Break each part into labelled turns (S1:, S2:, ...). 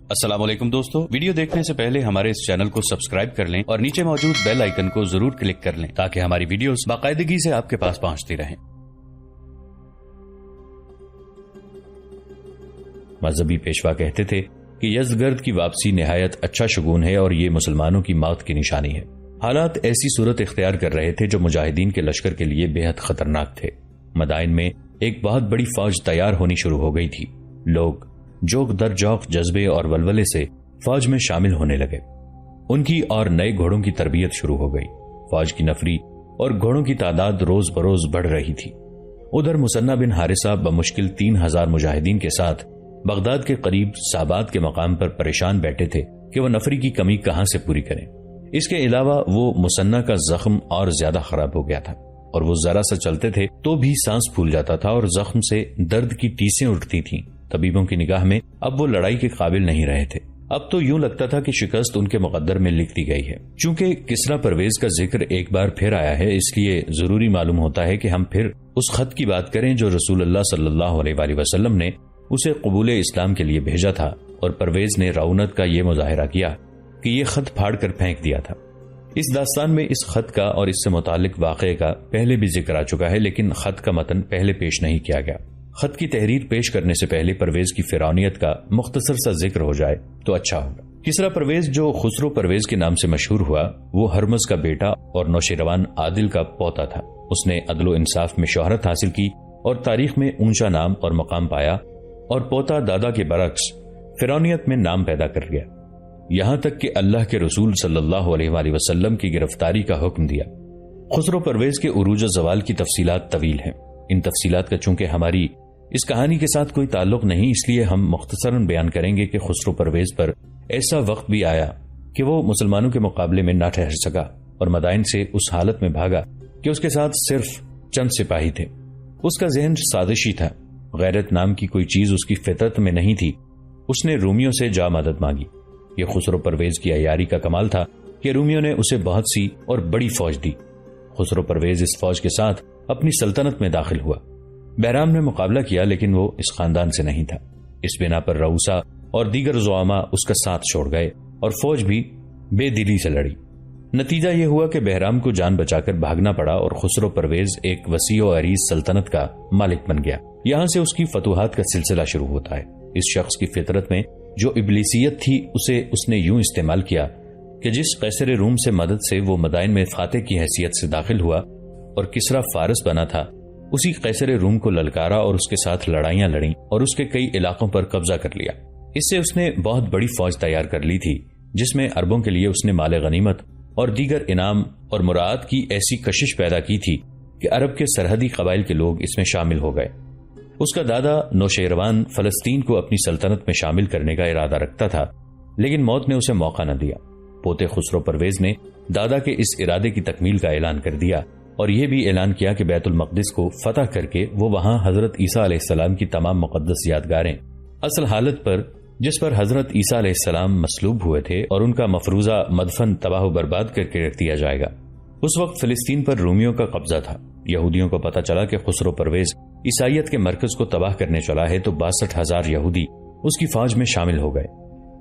S1: السلام علیکم دوستو، ویڈیو دیکھنے سے پہلے ہمارے اس چینل کو سبسکرائب کر لیں اور نیچے موجود بیل آئیکن کو ضرور کلک کر لیں تاکہ ہماری ویڈیوز باقاعدگی سے آپ کے پاس پہنچتی رہیں۔ مذہبی پیشوا کہتے تھے کہ یزدگرد کی واپسی نہایت اچھا شگون ہے اور یہ مسلمانوں کی موت کی نشانی ہے۔ حالات ایسی صورت اختیار کر رہے تھے جو مجاہدین کے لشکر کے لیے بے حد خطرناک تھے۔ مدائن میں ایک بہت بڑی فوج تیار ہونی شروع ہو گئی تھی۔ لوگ جوق در جوق جذبے اور ولولے سے فوج میں شامل ہونے لگے۔ ان کی اور نئے گھوڑوں کی تربیت شروع ہو گئی۔ فوج کی نفری اور گھوڑوں کی تعداد روز بروز بڑھ رہی تھی۔ ادھر مثنہ بن حارثہ بمشکل 3000 مجاہدین کے ساتھ بغداد کے قریب سابات کے مقام پر پریشان بیٹھے تھے کہ وہ نفری کی کمی کہاں سے پوری کریں۔ اس کے علاوہ وہ مثنہ کا زخم اور زیادہ خراب ہو گیا تھا اور وہ ذرا سا چلتے تھے تو بھی سانس پھول جاتا تھا اور زخم سے درد کی ٹیسیں اٹھتی تھیں۔ طبیبوں کی نگاہ میں اب وہ لڑائی کے قابل نہیں رہے تھے۔ اب تو یوں لگتا تھا کہ شکست ان کے مقدر میں لکھ دی گئی ہے۔ چونکہ کسریٰ پرویز کا ذکر ایک بار پھر آیا ہے، اس لیے ضروری معلوم ہوتا ہے کہ ہم پھر اس خط کی بات کریں جو رسول اللہ صلی اللہ علیہ وآلہ وسلم نے اسے قبول اسلام کے لیے بھیجا تھا، اور پرویز نے رعونت کا یہ مظاہرہ کیا کہ یہ خط پھاڑ کر پھینک دیا تھا۔ اس داستان میں اس خط کا اور اس سے متعلق واقعے کا پہلے بھی ذکر آ چکا ہے، لیکن خط کا متن پہلے پیش نہیں کیا گیا۔ خط کی تحریر پیش کرنے سے پہلے پرویز کی فرعونیت کا مختصر سا ذکر ہو جائے تو اچھا ہوگا۔ کسریٰ پرویز جو خسرو پرویز کے نام سے مشہور ہوا، وہ ہرمز کا بیٹا اور نوشیروان عادل کا پوتا تھا۔ اس نے عدل و انصاف میں شہرت حاصل کی اور تاریخ میں اونچا نام اور مقام پایا، اور پوتا دادا کے برعکس فرعونیت میں نام پیدا کر گیا، یہاں تک کہ اللہ کے رسول صلی اللہ علیہ وآلہ وسلم کی گرفتاری کا حکم دیا۔ خسرو پرویز کے عروج و زوال کی تفصیلات طویل ہیں۔ ان تفصیلات کا چونکہ ہماری اس کہانی کے ساتھ کوئی تعلق نہیں، اس لیے ہم مختصراً بیان کریں گے کہ خسرو پرویز پر ایسا وقت بھی آیا کہ وہ مسلمانوں کے مقابلے میں نہ ٹھہر سکا اور مدائن سے اس حالت میں بھاگا کہ اس کے ساتھ صرف چند سپاہی تھے۔ اس کا ذہن سازشی تھا، غیرت نام کی کوئی چیز اس کی فطرت میں نہیں تھی۔ اس نے رومیوں سے جا مدد مانگی۔ یہ خسرو پرویز کی عیاری کا کمال تھا کہ رومیوں نے اسے بہت سی اور بڑی فوج دی۔ خسرو پرویز اس فوج کے ساتھ اپنی سلطنت میں داخل ہوا۔ بہرام نے مقابلہ کیا، لیکن وہ اس خاندان سے نہیں تھا۔ اس بنا پر رؤوسا اور دیگر زعماء اس کا ساتھ چھوڑ گئے اور فوج بھی بے دلی سے لڑی۔ نتیجہ یہ ہوا کہ بہرام کو جان بچا کر بھاگنا پڑا اور خسرو پرویز ایک وسیع و عریض سلطنت کا مالک بن گیا۔ یہاں سے اس کی فتوحات کا سلسلہ شروع ہوتا ہے۔ اس شخص کی فطرت میں جو ابلیسیت تھی اسے اس نے یوں استعمال کیا کہ جس قیصر روم سے مدد سے وہ مدائن میں فاتح کی حیثیت سے داخل ہوا اور کسریٰ فارس بنا تھا، اسی قیصر روم کو للکارا اور اس کے ساتھ لڑائیاں لڑیں اور اس کے کئی علاقوں پر قبضہ کر لیا۔ اس سے اس نے بہت بڑی فوج تیار کر لی تھی، جس میں عربوں کے لیے اس نے مال غنیمت اور دیگر انعام اور مراعات کی ایسی کشش پیدا کی تھی کہ عرب کے سرحدی قبائل کے لوگ اس میں شامل ہو گئے۔ اس کا دادا نوشیروان فلسطین کو اپنی سلطنت میں شامل کرنے کا ارادہ رکھتا تھا، لیکن موت نے اسے موقع نہ دیا۔ پوتے خسرو پرویز نے دادا کے اس ارادے کی تکمیل کا اعلان کر دیا اور یہ بھی اعلان کیا کہ بیت المقدس کو فتح کر کے وہ وہاں حضرت عیسیٰ علیہ السلام کی تمام مقدس یادگاریں اصل حالت پر جس پر حضرت عیسیٰ علیہ السلام مصلوب ہوئے تھے اور ان کا مفروضہ مدفن تباہ و برباد کر کے رکھ دیا جائے گا۔ اس وقت فلسطین پر رومیوں کا قبضہ تھا۔ یہودیوں کو پتہ چلا کہ خسرو پرویز عیسائیت کے مرکز کو تباہ کرنے چلا ہے تو 62,000 یہودی اس کی فوج میں شامل ہو گئے،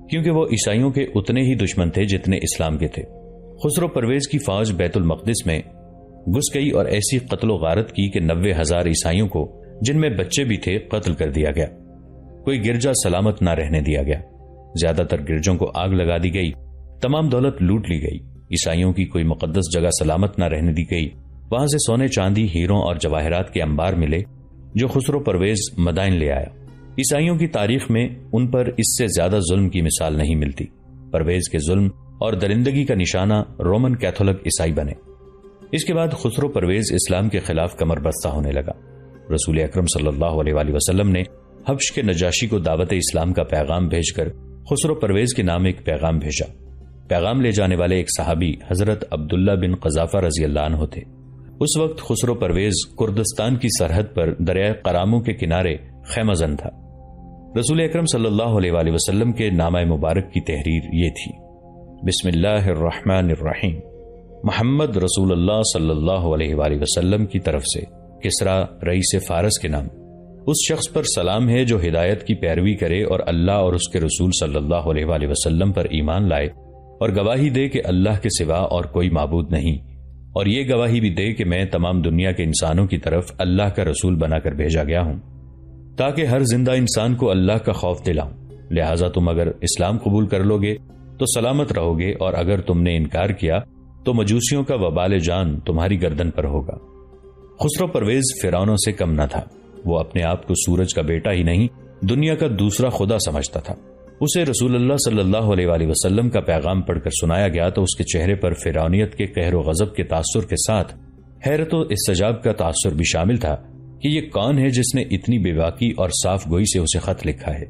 S1: کیونکہ وہ عیسائیوں کے اتنے ہی دشمن تھے جتنے اسلام کے تھے۔ خسرو پرویز کی فوج بیت المقدس میں گھس گئی اور ایسی قتل و غارت کی کہ 90,000 عیسائیوں کو، جن میں بچے بھی تھے، قتل کر دیا گیا۔ کوئی گرجا سلامت نہ رہنے دیا گیا۔ زیادہ تر گرجوں کو آگ لگا دی گئی، تمام دولت لوٹ لی گئی۔ عیسائیوں کی کوئی مقدس جگہ سلامت نہ رہنے دی گئی۔ وہاں سے سونے چاندی، ہیروں اور جواہرات کے انبار ملے جو خسرو پرویز مدائن لے آیا۔ عیسائیوں کی تاریخ میں ان پر اس سے زیادہ ظلم کی مثال نہیں ملتی۔ پرویز کے ظلم اور درندگی کا نشانہ رومن کیتھولک عیسائی بنے۔ اس کے بعد خسرو پرویز اسلام کے خلاف کمر بستہ ہونے لگا۔ رسول اکرم صلی اللہ علیہ وآلہ وسلم نے حبش کے نجاشی کو دعوت اسلام کا پیغام بھیج کر خسرو پرویز کے نام ایک پیغام بھیجا۔ پیغام لے جانے والے ایک صحابی حضرت عبداللہ بن قذافہ رضی اللہ عنہ تھے۔ اس وقت خسرو پرویز کردستان کی سرحد پر دریائے قرامو کے کنارے خیمہ زن تھا۔ رسول اکرم صلی اللہ علیہ وآلہ وسلم کے نامہ مبارک کی تحریر یہ تھی: بسم اللہ الرحمن الرحیم، محمد رسول اللہ صلی اللہ علیہ وآلہ وسلم کی طرف سے کسریٰ رئیس فارس کے نام۔ اس شخص پر سلام ہے جو ہدایت کی پیروی کرے اور اللہ اور اس کے رسول صلی اللہ علیہ وآلہ وسلم پر ایمان لائے اور گواہی دے کہ اللہ کے سوا اور کوئی معبود نہیں، اور یہ گواہی بھی دے کہ میں تمام دنیا کے انسانوں کی طرف اللہ کا رسول بنا کر بھیجا گیا ہوں تاکہ ہر زندہ انسان کو اللہ کا خوف دلاؤں، لہٰذا تم اگر اسلام قبول کر لو گے تو سلامت رہو گے، اور اگر تم نے انکار کیا تو مجوسیوں کا وبال جان تمہاری گردن پر ہوگا۔ خسرو پرویز فرعونوں سے کم نہ تھا، وہ اپنے آپ کو سورج کا بیٹا ہی نہیں دنیا کا دوسرا خدا سمجھتا تھا۔ اسے رسول اللہ صلی اللہ علیہ وآلہ وسلم کا پیغام پڑھ کر سنایا گیا تو اس کے چہرے پر فرعونیت کے قہر و غضب کے تاثر کے ساتھ حیرت و استعجاب کا تاثر بھی شامل تھا کہ یہ کون ہے جس نے اتنی بے باکی اور صاف گوئی سے اسے خط لکھا ہے۔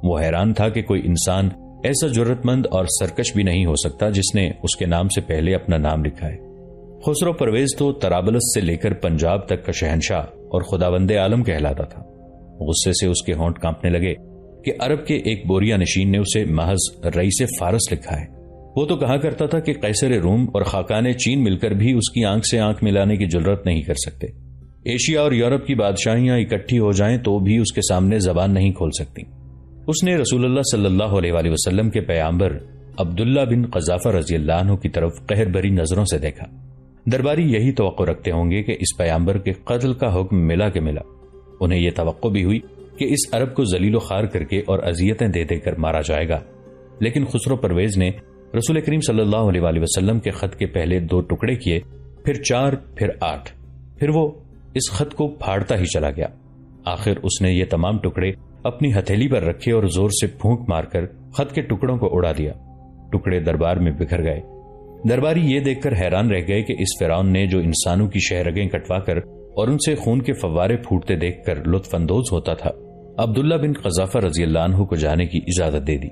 S1: وہ حیران تھا کہ کوئی انسان ایسا جرأت مند اور سرکش بھی نہیں ہو سکتا جس نے اس کے نام سے پہلے اپنا نام لکھا ہے۔ خسرو پرویز تو طرابلس سے لے کر پنجاب تک کا شہنشاہ اور خداوند عالم کہلاتا تھا۔ غصے سے اس کے ہونٹ کانپنے لگے کہ عرب کے ایک بوریا نشین نے اسے محض رئیس فارس لکھا ہے۔ وہ تو کہا کرتا تھا کہ قیصر روم اور خاقان چین مل کر بھی اس کی آنکھ سے آنکھ ملانے کی جرأت نہیں کر سکتے۔ ایشیا اور یورپ کی بادشاہیاں اکٹھی ہو جائیں تو بھی اس کے سامنے زبان نہیں کھول سکتی۔ اس نے رسول اللہ صلی اللہ علیہ وآلہ وسلم کے پیغمبر عبداللہ بن قذافہ رضی اللہ عنہ کی طرف قہر بری نظروں سے دیکھا۔ درباری یہی توقع رکھتے ہوں گے کہ اس پیغمبر کے قتل کا حکم ملا کہ ملا۔ انہیں یہ توقع بھی ہوئی کہ اس عرب کو ذلیل و خوار کر کے اور اذیتیں دے دے کر مارا جائے گا، لیکن خسرو پرویز نے رسول کریم صلی اللہ علیہ وآلہ وسلم کے خط کے پہلے 2 ٹکڑے کیے، پھر 4، پھر 8، پھر وہ اس خط کو پھاڑتا ہی چلا گیا۔ آخر اس نے یہ تمام ٹکڑے اپنی ہتھیلی پر رکھے اور زور سے پھونک مار کر خط کے ٹکڑوں کو اڑا دیا۔ ٹکڑے دربار میں بکھر گئے۔ درباری یہ دیکھ کر حیران رہ گئے کہ اس فرعون نے جو انسانوں کی شہرگیں کٹوا کر اور ان سے خون کے فوارے پھوٹتے دیکھ کر لطف اندوز ہوتا تھا، عبداللہ بن قذافہ رضی اللہ عنہ کو جانے کی اجازت دے دی۔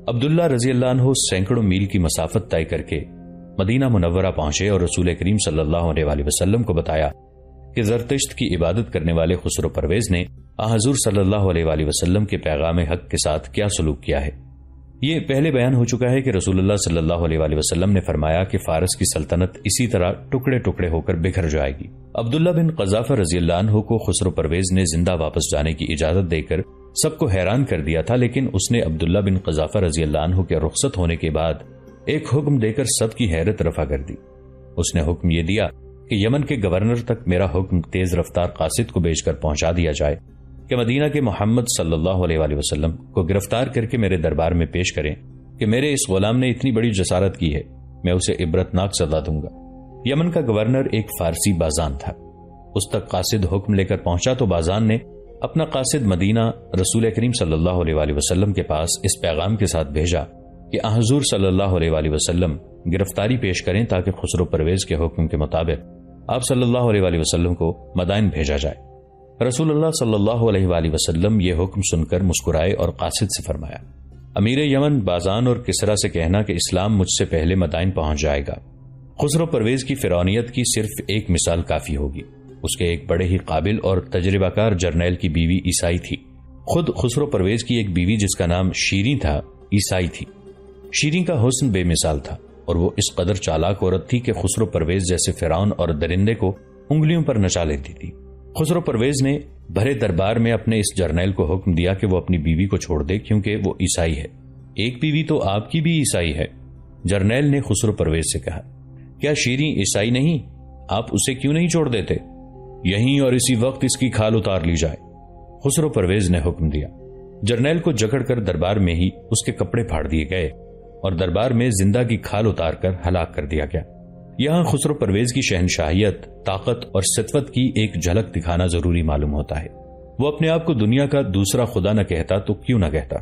S1: عبداللہ رضی اللہ عنہ سینکڑوں میل کی مسافت طے کر کے مدینہ منورہ پہنچے اور رسول کریم صلی اللہ علیہ وآلہ وسلم کو بتایا کہ زرتشت کی عبادت کرنے والے خسرو پرویز نے حضور صلی اللہ علیہ وآلہ وسلم کے پیغام حق کے ساتھ کیا سلوک کیا ہے۔ یہ پہلے بیان ہو چکا ہے کہ رسول اللہ صلی اللہ علیہ وآلہ وسلم نے فرمایا کہ فارس کی سلطنت اسی طرح ٹکڑے ٹکڑے ہو کر بکھر جائے گی۔ عبداللہ بن قذافہ رضی اللہ عنہ کو خسرو پرویز نے زندہ واپس جانے کی اجازت دے کر سب کو حیران کر دیا تھا، لیکن اس نے عبداللہ بن قذافہ رضی اللہ عنہ کے رخصت ہونے کے بعد ایک حکم دے کر سب کی حیرت رفع کر دی۔ اس نے حکم یہ دیا کہ یمن کے گورنر تک میرا حکم تیز رفتار قاصد کو بھیج کر پہنچا دیا جائے کہ مدینہ کے محمد صلی اللہ علیہ وآلہ وسلم کو گرفتار کر کے میرے دربار میں پیش کریں کہ میرے اس غلام نے اتنی بڑی جسارت کی ہے، میں اسے عبرتناک سزا دوں گا۔ یمن کا گورنر ایک فارسی بازان تھا۔ اس تک قاصد حکم لے کر پہنچا تو بازان نے اپنا قاصد مدینہ رسول کریم صلی اللہ علیہ وآلہ وسلم کے پاس اس پیغام کے ساتھ بھیجا کہ حضور صلی اللہ علیہ وآلہ وسلم گرفتاری پیش کریں تاکہ خسرو پرویز کے حکم کے مطابق آپ صلی اللہ علیہ وآلہ وسلم کو مدائن بھیجا جائے۔ رسول اللہ صلی اللہ علیہ وآلہ وسلم یہ حکم سن کر مسکرائے اور قاصد سے فرمایا، امیر یمن بازان اور کسرا سے کہنا کہ اسلام مجھ سے پہلے مدائن پہنچ جائے گا۔ خسرو پرویز کی فرعونیت کی صرف ایک مثال کافی ہوگی۔ اس کے ایک بڑے ہی قابل اور تجربہ کار جرنیل کی بیوی عیسائی تھی۔ خود خسرو پرویز کی ایک بیوی جس کا نام شیریں تھا عیسائی تھی۔ شیریں کا حسن بے مثال تھا اور وہ اس قدر چالاک عورت تھی کہ خسرو پرویز جیسے فرعون اور درندے کو انگلیوں پر نچا لیتی تھی۔ خسرو پرویز نے بھرے دربار میں اپنے اس جرنیل کو حکم دیا کہ وہ اپنی بیوی کو چھوڑ دے کیونکہ وہ عیسائی ہے۔ ایک بیوی تو آپ کی بھی عیسائی ہے۔ جرنیل نے خسرو پرویز سے کہا، کیا شیریں عیسائی نہیں؟ آپ اسے کیوں نہیں چھوڑ دیتے؟ یہیں اور اسی وقت اس کی کھال اتار لی جائے۔ خسرو پرویز نے حکم دیا۔ جرنیل کو جکڑ کر دربار میں ہی اس کے کپڑے پھاڑ دیے گئے اور دربار میں زندہ کی کھال اتار کر ہلاک کر دیا گیا۔ یہاں خسرو پرویز کی شہنشاہیت، طاقت اور سطوت کی ایک جھلک دکھانا ضروری معلوم ہوتا ہے۔ وہ اپنے آپ کو دنیا کا دوسرا خدا نہ کہتا تو کیوں نہ کہتا؟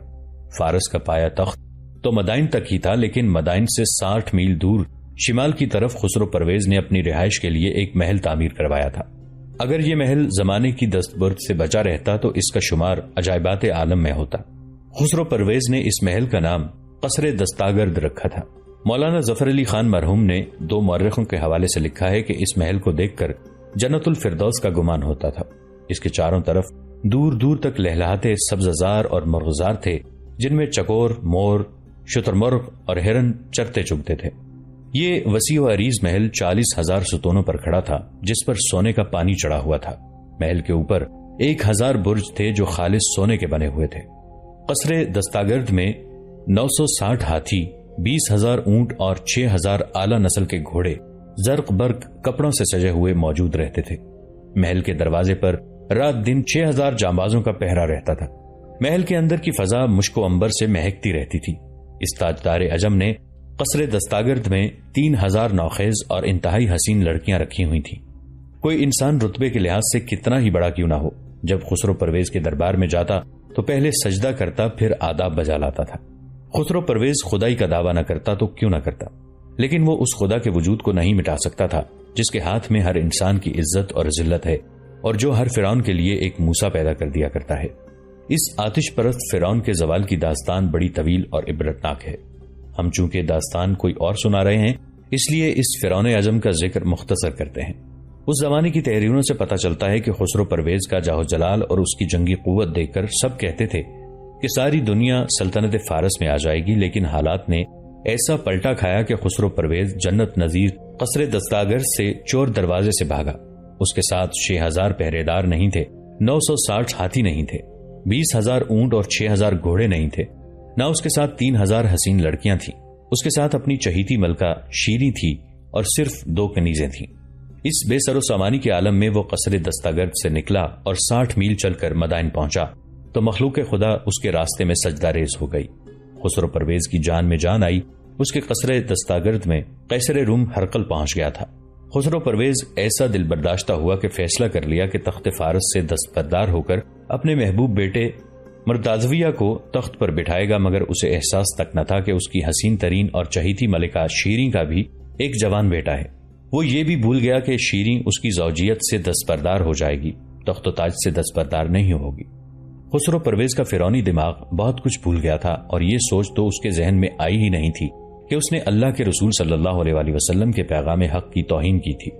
S1: فارس کا پایا تخت تو مدائن تک ہی تھا، لیکن مدائن سے 60 میل دور شمال کی طرف خسرو پرویز نے اپنی رہائش کے لیے ایک محل تعمیر کروایا تھا۔ اگر یہ محل زمانے کی دستبرد سے بچا رہتا تو اس کا شمار عجائبات عالم میں ہوتا۔ خسرو پرویز نے اس محل کا نام قصر دستاگرد رکھا تھا۔ مولانا ظفر علی خان مرحوم نے 2 مورخوں کے حوالے سے لکھا ہے کہ اس محل کو دیکھ کر جنت الفردوس کا گمان ہوتا تھا۔ اس کے چاروں طرف دور دور تک لہلہاتے سبززار اور مرغزار تھے جن میں چکور، مور، شتر مرغ اور ہرن چرتے چگتے تھے۔ یہ وسیع و عریض محل 40,000 ستونوں پر کھڑا تھا جس پر سونے کا پانی چڑھا ہوا تھا۔ محل کے اوپر 1000 برج تھے جو خالص سونے کے بنے ہوئے تھے۔ قصر دستاگرد میں 960 ہاتھی، 20,000 اونٹ اور 6,000 اعلیٰ نسل کے گھوڑے زرق برق کپڑوں سے سجے ہوئے موجود رہتے تھے۔ محل کے دروازے پر رات دن 6,000 جانبازوں کا پہرا رہتا تھا۔ محل کے اندر کی فضا مشک و عنبر سے مہکتی رہتی تھی۔ اس تاجدار عجم نے قصر دستاگرد میں 3,000 نوخیز اور انتہائی حسین لڑکیاں رکھی ہوئی تھیں۔ کوئی انسان رتبے کے لحاظ سے کتنا ہی بڑا کیوں نہ ہو، جب خسرو پرویز کے دربار میں جاتا تو پہلے سجدہ کرتا، پھر آداب بجا لاتا تھا۔ خسرو پرویز خدائی کا دعویٰ نہ کرتا تو کیوں نہ کرتا، لیکن وہ اس خدا کے وجود کو نہیں مٹا سکتا تھا جس کے ہاتھ میں ہر انسان کی عزت اور ذلت ہے، اور جو ہر فرعون کے لیے ایک موسیٰ پیدا کر دیا کرتا ہے۔ اس آتش پرست فرعون کے زوال کی داستان بڑی طویل اور عبرتناک ہے۔ ہم چونکہ داستان کوئی اور سنا رہے ہیں، اس لیے اس فرعون اعظم کا ذکر مختصر کرتے ہیں۔ اس زمانے کی تحریروں سے پتہ چلتا ہے کہ خسرو پرویز کا جاہ و جلال اور اس کی جنگی قوت دیکھ کر سب کہتے تھے کہ ساری دنیا سلطنت فارس میں آ جائے گی، لیکن حالات نے ایسا پلٹا کھایا کہ خسرو پرویز جنت نظیر قصر دستاگرد سے چور دروازے سے بھاگا۔ اس کے ساتھ 6,000 پہرے دار نہیں تھے، 960 ہاتھی نہیں تھے، 20,000 اونٹ اور 6,000 گھوڑے نہیں تھے، نہ اس کے ساتھ 3,000 حسین لڑکیاں تھیں۔ اس کے ساتھ اپنی چہیتی ملکہ شیریں تھی اور صرف 2 کنیزیں تھیں۔ اس بے سر و سامانی کے عالم میں وہ قصر دستاگرد سے نکلا اور 60 میل چل کر مدائن پہنچا تو مخلوق خدا اس کے راستے میں سجدہ ریز ہو گئی۔ خسرو پرویز کی جان میں جان آئی۔ اس کے قصر دستاگرد میں قیصر روم ہرقل پہنچ گیا تھا۔ خسرو پرویز ایسا دل برداشتہ ہوا کہ فیصلہ کر لیا کہ تخت فارس سے دستبردار ہو کر اپنے محبوب بیٹے مرتاضویہ کو تخت پر بٹھائے گا، مگر اسے احساس تک نہ تھا کہ اس کی حسین ترین اور چہیتی ملکہ شیریں کا بھی ایک جوان بیٹا ہے۔ وہ یہ بھی بھول گیا کہ شیریں اس کی زوجیت سے دستبردار ہو جائے گی، تخت و تاج سے دستبردار نہیں ہوگی۔ خسرو پرویز کا فرعونی دماغ بہت کچھ بھول گیا تھا، اور یہ سوچ تو اس کے ذہن میں آئی ہی نہیں تھی کہ اس نے اللہ کے رسول صلی اللہ علیہ وآلہ وسلم کے پیغام حق کی توہین کی تھی۔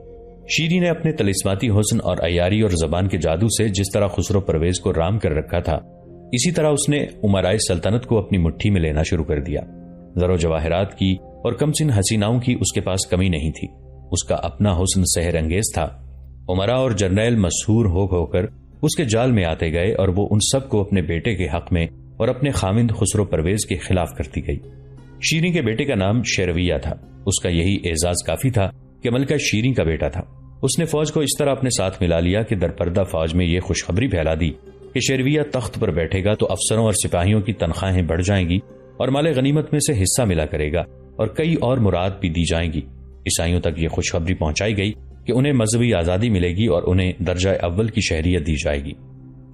S1: شیریں نے اپنے طلسماتی حسن اور عیاری اور زبان کے جادو سے جس طرح خسرو پرویز کو رام کر رکھا تھا، اسی طرح اس نے امرائے سلطنت کو اپنی مٹھی میں لینا شروع کر دیا۔ زر و جواہرات کی اور کمسن حسیناؤں کی اس کے پاس کمی نہیں تھی۔ اس کا اپنا حسن سحر انگیز تھا۔ امراء اور جرنیل مسحور ہو کر اس کے جال میں آتے گئے، اور وہ ان سب کو اپنے بیٹے کے حق میں اور اپنے خاوند خسرو پرویز کے خلاف کرتی گئی۔ شیریں کے بیٹے کا نام شیرویہ تھا۔ اس کا یہی اعزاز کافی تھا کہ ملکہ شیریں کا بیٹا تھا۔ اس نے فوج کو اس طرح اپنے ساتھ ملا لیا کہ درپردہ فوج میں یہ خوشخبری پھیلا دی کہ شیرویہ تخت پر بیٹھے گا تو افسروں اور سپاہیوں کی تنخواہیں بڑھ جائیں گی، اور مال غنیمت میں سے حصہ ملا کرے گا، اور کئی اور مراد بھی دی جائیں گی۔ عیسائیوں تک یہ خوشخبری پہنچائی گئی کہ انہیں مذہبی آزادی ملے گی اور انہیں درجہ اول کی شہریت دی جائے گی۔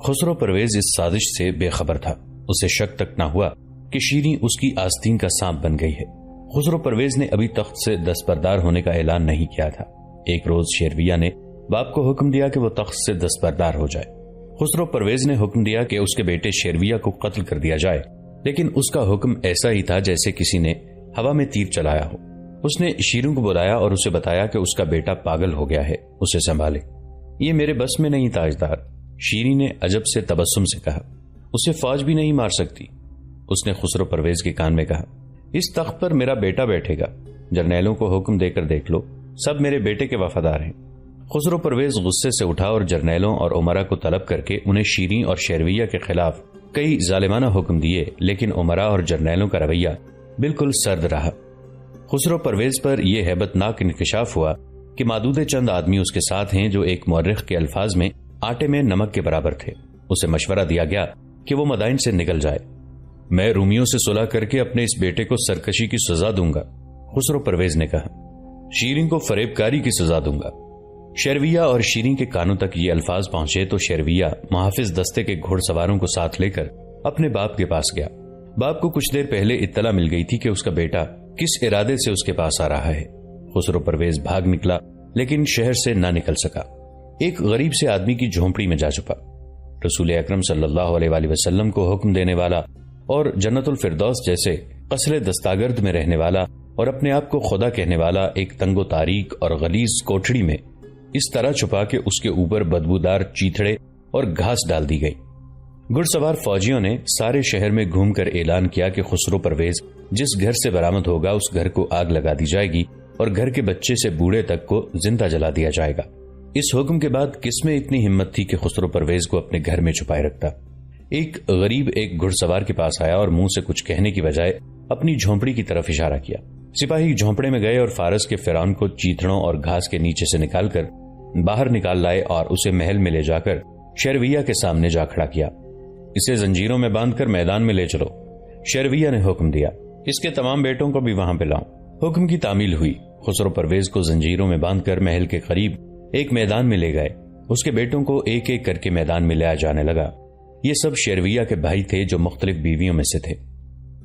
S1: خسرو پرویز اس سازش سے بے خبر تھا۔ اسے شک تک نہ ہوا کہ شیریں اس کی آستین کا سانپ بن گئی ہے۔ خسرو پرویز نے ابھی تخت سے دستبردار ہونے کا اعلان نہیں کیا تھا۔ ایک روز شیرویہ نے باپ کو حکم دیا کہ وہ تخت سے دستبردار ہو جائے۔ خسرو پرویز نے حکم دیا کہ اس کے بیٹے شیرویہ کو قتل کر دیا جائے، لیکن اس کا حکم ایسا ہی تھا جیسے کسی نے ہوا میں تیر چلایا ہو۔ اس نے شیروں کو بلایا اور اسے بتایا کہ اس کا بیٹا پاگل ہو گیا ہے، اسے سنبھالے۔ یہ میرے بس میں نہیں تاجدار، شیریں نے عجب سے تبسم سے کہا۔ اسے فوج بھی نہیں مار سکتی۔ اس نے خسرو پرویز کے کان میں کہا، اس تخت پر میرا بیٹا بیٹھے گا، جرنیلوں کو حکم دے کر دیکھ لو، سب میرے بیٹے کے وفادار ہیں۔ خسرو پرویز غصے سے اٹھا اور جرنیلوں اور امراء کو طلب کر کے انہیں شیریں اور شیرویہ کے خلاف کئی ظالمانہ حکم دیے، لیکن امراء اور جرنیلوں کا رویہ بالکل سرد رہا۔ خسرو پرویز پر یہ ہیبت ناک انکشاف ہوا کہ معدود چند آدمی اس کے ساتھ ہیں جو ایک مورخ کے الفاظ میں آٹے میں نمک کے برابر تھے۔ اسے مشورہ دیا گیا کہ وہ مدائن سے نکل جائے۔ میں رومیوں سے صلح کر کے اپنے اس بیٹے کو سرکشی کی سزا دوں گا، خسرو پرویز نے کہا۔ شیریں کو فریب کاری کی سزا دوں گا۔ شیرویہ اور شیریں کے کانوں تک یہ الفاظ پہنچے تو شیرویہ محافظ دستے کے گھوڑ سواروں کو ساتھ لے کر اپنے باپ کے پاس گیا۔ باپ کو کچھ دیر پہلے اطلاع مل گئی تھی کہ اس کا بیٹا کس ارادے سے اس کے پاس آ رہا ہے۔ خسرو پرویز بھاگ نکلا، لیکن شہر سے نہ نکل سکا۔ ایک غریب سے آدمی کی جھونپڑی میں جا چھپا۔ رسول اکرم صلی اللہ علیہ وآلہ وسلم کو حکم دینے والا اور جنت الفردوس جیسے قصر دستاگرد میں رہنے والا اور اپنے آپ کو خدا کہنے والا ایک تنگ و تاریک اور غلیظ کوٹھڑی میں اس طرح چھپا کہ اس کے اوپر بدبودار چیتھڑے اور گھاس ڈال دی گئی۔ گھڑ سوار فوجیوں نے سارے شہر میں گھوم کر اعلان کیا کہ خسرو پرویز جس گھر سے برآمد ہوگا اس گھر کو آگ لگا دی جائے گی اور گھر کے بچے سے بوڑھے تک کو زندہ جلا دیا جائے گا۔ اس حکم کے بعد کس میں اتنی ہمت تھی کہ خسرو پرویز کو اپنے گھر میں چھپائے رکھتا؟ ایک غریب ایک گھڑ سوار کے پاس آیا اور منہ سے کچھ کہنے کی بجائے اپنی جھونپڑی کی طرف اشارہ کیا۔ سپاہی جھونپڑے میں گئے اور فارس کے فرعون کو چیتڑوں اور گھاس کے نیچے سے نکال کر باہر نکال لائے اور اسے محل میں لے جا کر شیرویہ کے سامنے جا کھڑا کیا۔ اسے زنجیروں میں باندھ کر میدان میں لے چلو، شیرویہ نے حکم دیا۔ اس کے تمام بیٹوں کو بھی وہاں پہ لاؤ۔ حکم کی تعمیل ہوئی۔ خسرو پرویز کو زنجیروں میں باندھ کر محل کے قریب ایک میدان میں لے گئے۔ اس کے بیٹوں کو ایک ایک کر کے میدان میں لایا جانے لگا۔ یہ سب شیرویہ کے بھائی تھے جو مختلف بیویوں میں سے تھے۔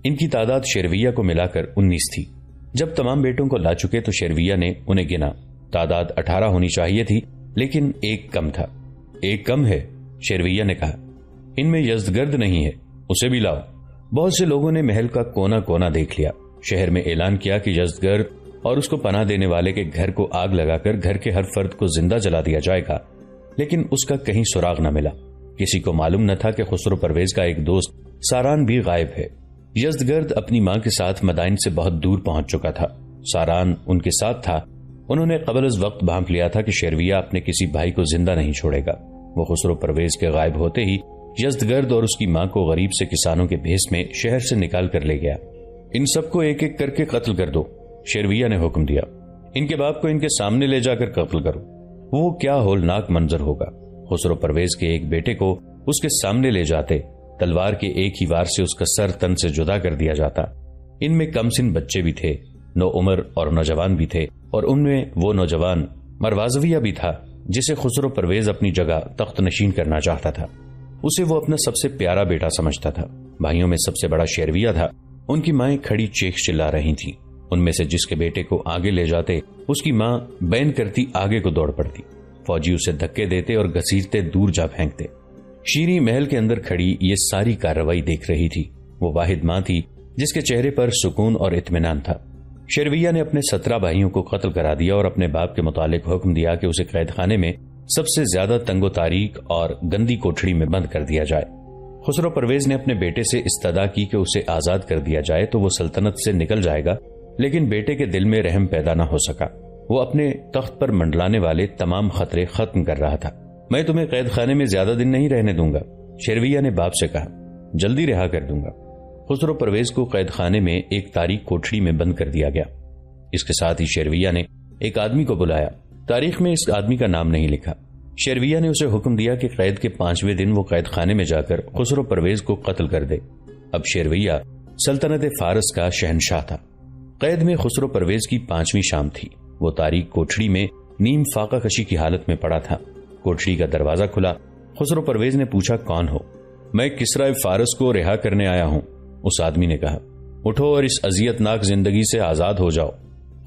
S1: ان کی تعداد شیرویہ کو ملا کر 19 تھی۔ جب تمام بیٹوں کو لا چکے تو شیرویہ نے انہیں گنا۔ تعداد 18 ہونی چاہیے تھی، لیکن ایک کم تھا۔ ایک کم ہے، شیرویہ نے کہا۔ ان میں یزدگرد نہیں ہے، اسے بھی لاؤ۔ بہت سے لوگوں نے محل کا کونا کونا دیکھ لیا۔ شہر میں اعلان کیا کہ یزدگرد اور اس کو پناہ دینے والے کے گھر کو آگ لگا کر گھر کے ہر فرد کو زندہ جلا دیا جائے گا، لیکن اس کا کہیں سراغ نہ ملا۔ کسی کو معلوم نہ تھا کہ خسرو پرویز کا ایک دوست ساران بھی غائب ہے۔ یزدگرد اپنی ماں کے ساتھ مدائن سے بہت دور پہنچ چکا تھا۔ ساران ان کے ساتھ تھا۔ انہوں نے قبل از وقت بھانپ لیا تھا کہ شیرویہ اپنے کسی بھائی کو زندہ نہیں چھوڑے گا۔ وہ خسرو پرویز کے غائب ہوتے ہی یزدگرد اور اس کی ماں کو غریب سے کسانوں کے بھیس میں شہر سے نکال کر لے گیا۔ ان سب کو ایک ایک کر کے قتل کر دو، شیرویہ نے حکم دیا۔ ان کے باپ کو ان کے سامنے لے جا کر قتل کرو۔ وہ کیا ہولناک منظر ہوگا۔ خسرو پرویز کے ایک بیٹے کو اس کے سامنے لے جاتے، تلوار کے ایک ہی وار سے اس کا سر تن سے جدا کر دیا جاتا۔ ان میں کم سن بچے بھی تھے، نو عمر اور نوجوان بھی تھے، اور ان میں وہ نوجوان مروازویہ بھی تھا جسے خسرو پرویز اپنی جگہ تخت نشین کرنا چاہتا تھا۔ اسے وہ اپنا سب سے پیارا بیٹا سمجھتا تھا۔ بھائیوں میں سب سے بڑا شیرویہ تھا۔ ان کی مائیں کھڑی چیخ چلا رہی تھیں۔ ان میں سے جس کے بیٹے کو آگے لے جاتے اس کی ماں بین کرتی آگے کو دوڑ پڑتی۔ فوجی اسے دھکے دیتے اور گھسیٹتے دور جا پھینکتے۔ شیریں محل کے اندر کھڑی یہ ساری کارروائی دیکھ رہی تھی۔ وہ واحد ماں تھی جس کے چہرے پر سکون اور اطمینان تھا۔ شیرویہ نے اپنے 17 بھائیوں کو قتل کرا دیا اور اپنے باپ کے متعلق حکم دیا کہ اسے قید خانے میں سب سے زیادہ تنگ و تاریک اور گندی کوٹھڑی میں بند کر دیا جائے۔ خسرو پرویز نے اپنے بیٹے سے استدعا کی کہ اسے آزاد کر دیا جائے تو وہ سلطنت سے نکل جائے گا، لیکن بیٹے کے دل میں رحم پیدا نہ ہو سکا۔ وہ اپنے تخت پر منڈلانے والے تمام خطرے ختم کر رہا تھا۔ میں تمہیں قید خانے میں زیادہ دن نہیں رہنے دوں گا، شیرویہ نے باپ سے کہا۔ جلدی رہا کر دوں گا۔ خسرو پرویز کو قید خانے میں ایک تاریک کوٹھڑی میں بند کر دیا گیا۔ اس کے ساتھ ہی شیرویہ نے ایک آدمی کو بلایا۔ تاریخ میں اس آدمی کا نام نہیں لکھا۔ شیرویہ نے اسے حکم دیا کہ قید کے 5ویں دن وہ قید خانے میں جا کر خسرو پرویز کو قتل کر دے۔ اب شیرویہ سلطنت فارس کا شہنشاہ تھا۔ قید میں خسرو پرویز کی 5ویں شام تھی۔ وہ تاریک کوٹھڑی میں نیم فاقہ کشی کی حالت میں پڑا تھا۔ کوٹھڑی کا دروازہ کھلا۔ خسرو پرویز نے پوچھا، کون ہو؟ میں کسرا فارس کو رہا کرنے آیا ہوں، اس آدمی نے کہا۔ اٹھو اور اس اذیت ناک زندگی سے آزاد ہو جاؤ۔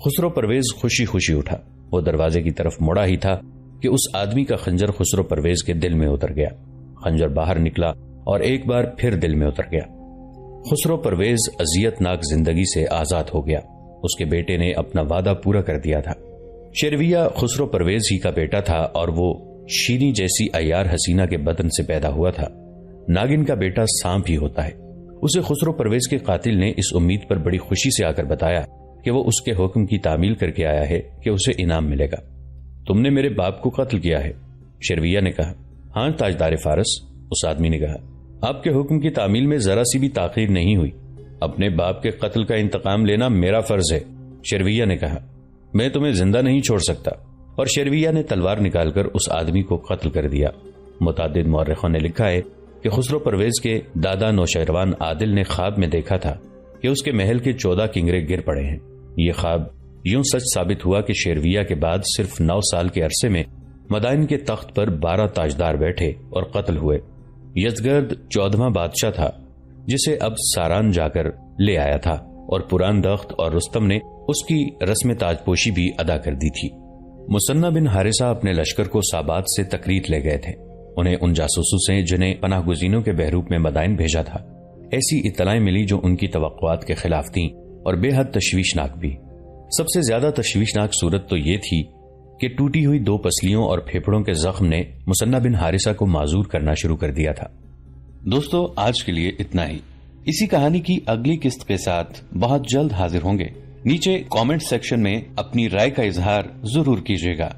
S1: خسرو پرویز خوشی خوشی اٹھا۔ وہ دروازے کی طرف مڑا ہی تھا کہ اس آدمی کا خنجر خسرو پرویز کے دل میں اتر گیا۔ خنجر باہر نکلا اور ایک بار پھر دل میں اتر گیا۔ خسرو پرویز اذیت ناک زندگی سے آزاد ہو گیا۔ اس کے بیٹے نے اپنا وعدہ پورا کر دیا تھا۔ شیرویہ خسرو پرویز ہی کا بیٹا تھا اور وہ شیریں جیسی عیار حسینہ کے بدن سے پیدا ہوا تھا۔ ناگن کا بیٹا سانپ ہی ہوتا ہے۔ اسے خسرو پرویز کے قاتل نے اس امید پر بڑی خوشی سے آ کر بتایا کہ وہ اس کے حکم کی تعمیل کر کے آیا ہے کہ اسے انعام ملے گا۔ تم نے میرے باپ کو قتل کیا ہے، شیرویہ نے کہا۔ ہاں تاجدار فارس، اس آدمی نے کہا۔ آپ کے حکم کی تعمیل میں ذرا سی بھی تاخیر نہیں ہوئی۔ اپنے باپ کے قتل کا انتقام لینا میرا فرض ہے، شیرویہ نے کہا۔ میں تمہیں زندہ نہیں چھوڑ سکتا، اور شیرویہ نے تلوار نکال کر اس آدمی کو قتل کر دیا۔ متعدد مورخوں نے لکھا ہے کہ خسرو پرویز کے دادا نوشیروان عادل نے خواب میں دیکھا تھا کہ اس کے محل کے 14 کنگرے گر پڑے ہیں۔ یہ خواب یوں سچ ثابت ہوا کہ شیرویہ کے بعد صرف 9 سال کے عرصے میں مدائن کے تخت پر 12 تاجدار بیٹھے اور قتل ہوئے۔ یزگرد 14واں بادشاہ تھا جسے اب ساران جا کر لے آیا تھا، اور پران دخت اور رستم نے اس کی رسم تاج پوشی بھی ادا کر دی تھی۔ مثنہ بن حارثہ اپنے لشکر کو سابات سے تکریت لے گئے تھے۔ انہیں ان جاسوسوں سے جنہیں پناہ گزینوں کے بحروپ میں مدائن بھیجا تھا ایسی اطلاعیں ملی جو ان کی توقعات کے خلاف تھیں اور بے حد تشویشناک بھی۔ سب سے زیادہ تشویشناک صورت تو یہ تھی کہ ٹوٹی ہوئی 2 پسلیوں اور پھیپھڑوں کے زخم نے مثنہ بن حارثہ کو معذور کرنا شروع کر دیا تھا۔ دوستو، آج کے لیے اتنا ہی۔ اسی کہانی کی اگلی قسط کے ساتھ بہت جلد حاضر ہوں گے۔ نیچے کامنٹ سیکشن میں اپنی رائے کا اظہار ضرور کیجیے گا۔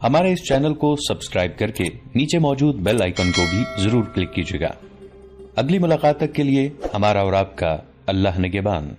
S1: ہمارے اس چینل کو سبسکرائب کر کے نیچے موجود بیل آئیکن کو بھی ضرور کلک کیجیے گا۔ اگلی ملاقات تک کے لیے ہمارا اور آپ کا اللہ نگہبان۔